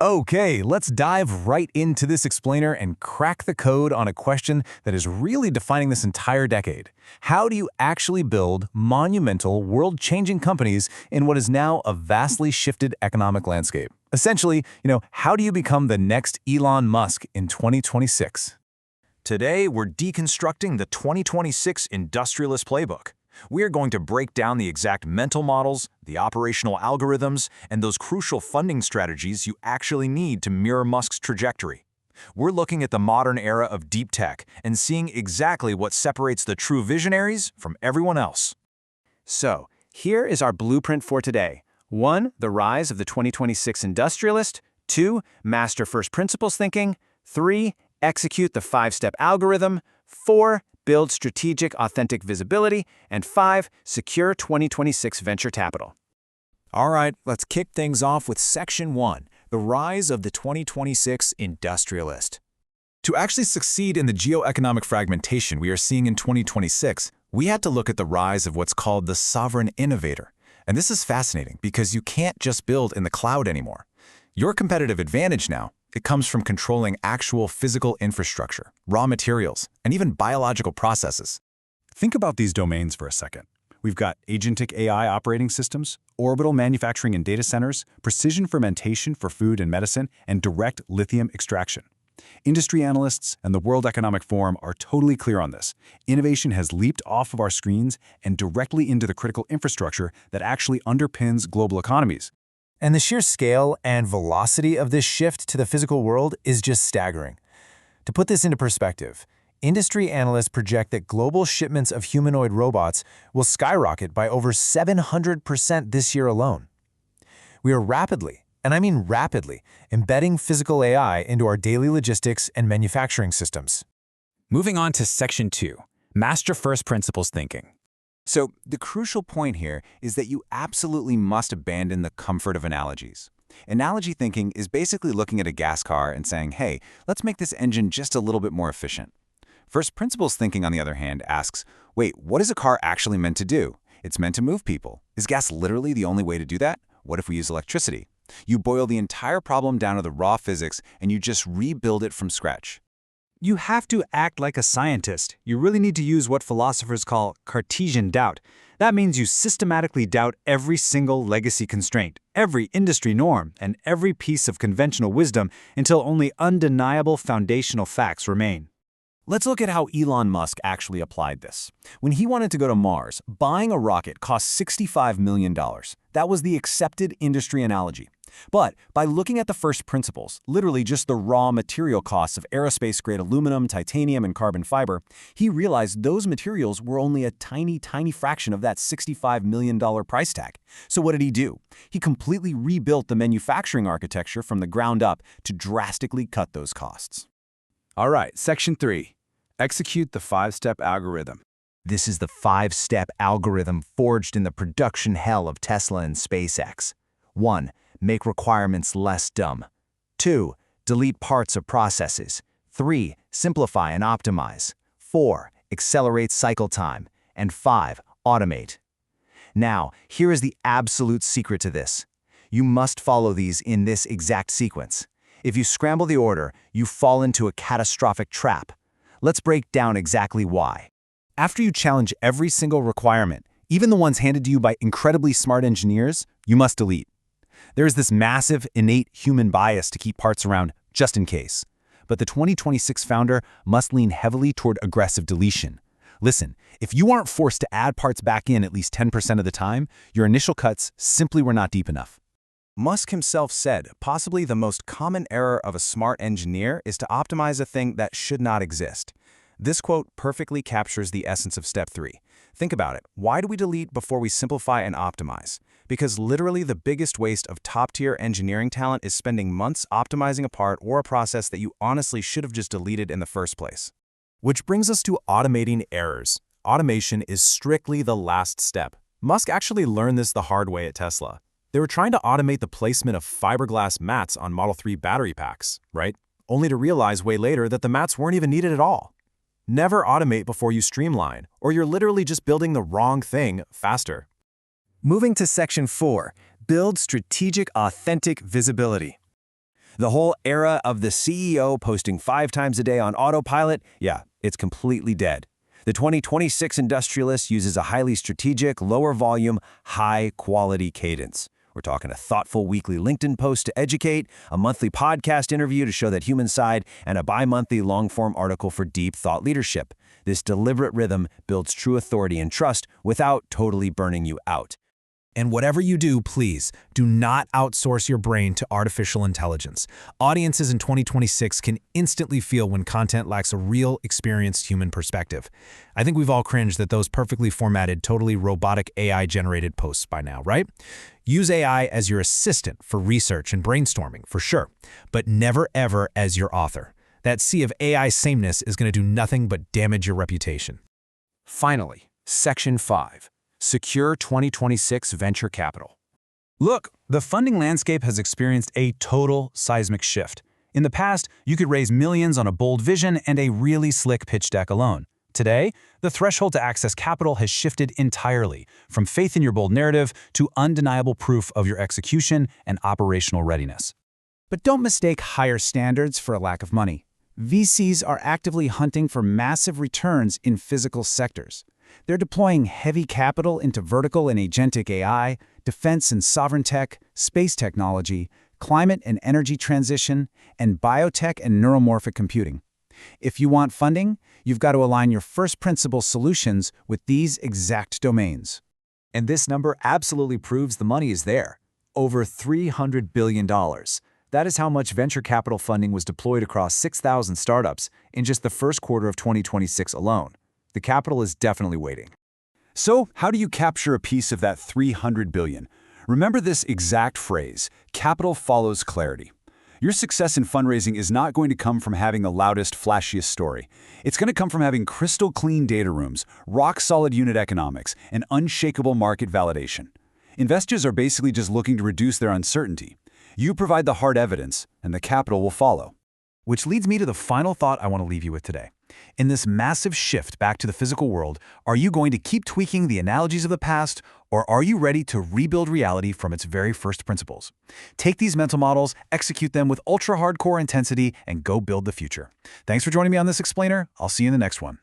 Okay, let's dive right into this explainer and crack the code on a question that is really defining this entire decade. How do you actually build monumental, world-changing companies in what is now a vastly shifted economic landscape? Essentially, how do you become the next Elon Musk in 2026? Today, we're deconstructing the 2026 industrialist playbook. We are going to break down the exact mental models, the operational algorithms, and those crucial funding strategies you actually need to mirror Musk's trajectory. We're looking at the modern era of deep tech and seeing exactly what separates the true visionaries from everyone else. So, here is our blueprint for today. 1. The rise of the 2026 industrialist. 2. Master first principles thinking. 3. Execute the 5-step algorithm. 4. Build strategic, authentic visibility. And 5. Secure 2026 venture capital. All right, let's kick things off with Section 1, the rise of the 2026 industrialist. To actually succeed in the geoeconomic fragmentation we are seeing in 2026, we had to look at the rise of what's called the sovereign innovator. And this is fascinating because you can't just build in the cloud anymore. Your competitive advantage now, it comes from controlling actual physical infrastructure, raw materials, and even biological processes. Think about these domains for a second. We've got agentic AI operating systems, orbital manufacturing and data centers, precision fermentation for food and medicine, and direct lithium extraction. Industry analysts and the World Economic Forum are totally clear on this. Innovation has leaped off of our screens and directly into the critical infrastructure that actually underpins global economies. And the sheer scale and velocity of this shift to the physical world is just staggering. To put this into perspective, industry analysts project that global shipments of humanoid robots will skyrocket by over 700% this year alone. We are rapidly, and I mean rapidly, embedding physical AI into our daily logistics and manufacturing systems. Moving on to Section 2, Master First Principles Thinking. So, the crucial point here is that you absolutely must abandon the comfort of analogies. Analogy thinking is basically looking at a gas car and saying, hey, let's make this engine just a little bit more efficient. First principles thinking, on the other hand, asks, wait, what is a car actually meant to do? It's meant to move people. Is gas literally the only way to do that? What if we use electricity? You boil the entire problem down to the raw physics and you just rebuild it from scratch. You have to act like a scientist. You really need to use what philosophers call Cartesian doubt. That means you systematically doubt every single legacy constraint, every industry norm, and every piece of conventional wisdom until only undeniable foundational facts remain. Let's look at how Elon Musk actually applied this. When he wanted to go to Mars, buying a rocket cost $65 million. That was the accepted industry analogy. But by looking at the first principles, literally just the raw material costs of aerospace-grade aluminum, titanium, and carbon fiber, he realized those materials were only a tiny fraction of that $65 million price tag. So what did he do? He completely rebuilt the manufacturing architecture from the ground up to drastically cut those costs. All right, Section 3. Execute the 5-step algorithm. This is the 5-step algorithm forged in the production hell of Tesla and SpaceX. 1. Make requirements less dumb. 2. Delete parts of processes. 3. Simplify and optimize. 4. Accelerate cycle time. And 5. Automate. Now, here is the absolute secret to this. You must follow these in this exact sequence. If you scramble the order, you fall into a catastrophic trap. Let's break down exactly why. After you challenge every single requirement, even the ones handed to you by incredibly smart engineers, you must delete. There is this massive, innate human bias to keep parts around just in case. But the 2026 founder must lean heavily toward aggressive deletion. Listen, if you aren't forced to add parts back in at least 10% of the time, your initial cuts simply were not deep enough. Musk himself said, possibly the most common error of a smart engineer is to optimize a thing that should not exist. This quote perfectly captures the essence of Step 3. Think about it. Why do we delete before we simplify and optimize? Because literally the biggest waste of top-tier engineering talent is spending months optimizing a part or a process that you honestly should have just deleted in the first place. Which brings us to automating errors. Automation is strictly the last step. Musk actually learned this the hard way at Tesla. They were trying to automate the placement of fiberglass mats on Model 3 battery packs, right? Only to realize way later that the mats weren't even needed at all. Never automate before you streamline, or you're literally just building the wrong thing faster. Moving to Section 4, build strategic, authentic visibility. The whole era of the CEO posting 5 times a day on autopilot, yeah, it's completely dead. The 2026 industrialist uses a highly strategic, lower volume, high quality cadence. We're talking a thoughtful weekly LinkedIn post to educate, a monthly podcast interview to show that human side, and a bi-monthly long-form article for deep thought leadership. This deliberate rhythm builds true authority and trust without totally burning you out. And whatever you do, please, do not outsource your brain to artificial intelligence. Audiences in 2026 can instantly feel when content lacks a real, experienced human perspective. I think we've all cringed at those perfectly formatted, totally robotic AI-generated posts by now, right? Use AI as your assistant for research and brainstorming, for sure, but never ever as your author. That sea of AI sameness is going to do nothing but damage your reputation. Finally, Section 5. Secure 2026 venture capital. Look, the funding landscape has experienced a total seismic shift. In the past, you could raise millions on a bold vision and a really slick pitch deck alone. Today, the threshold to access capital has shifted entirely, from faith in your bold narrative to undeniable proof of your execution and operational readiness. But don't mistake higher standards for a lack of money. VCs are actively hunting for massive returns in physical sectors. They're deploying heavy capital into vertical and agentic AI, defense and sovereign tech, space technology, climate and energy transition, and biotech and neuromorphic computing. If you want funding, you've got to align your first principle solutions with these exact domains. And this number absolutely proves the money is there. Over $300 billion. That is how much venture capital funding was deployed across 6,000 startups in just the first quarter of 2026 alone. The capital is definitely waiting. So, how do you capture a piece of that $300 billion? Remember this exact phrase: capital follows clarity. Your success in fundraising is not going to come from having the loudest, flashiest story. It's going to come from having crystal clean data rooms, rock-solid unit economics, and unshakable market validation. Investors are basically just looking to reduce their uncertainty. You provide the hard evidence, and the capital will follow. Which leads me to the final thought I want to leave you with today. In this massive shift back to the physical world, are you going to keep tweaking the analogies of the past, or are you ready to rebuild reality from its very first principles? Take these mental models, execute them with ultra-hardcore intensity, and go build the future. Thanks for joining me on this explainer. I'll see you in the next one.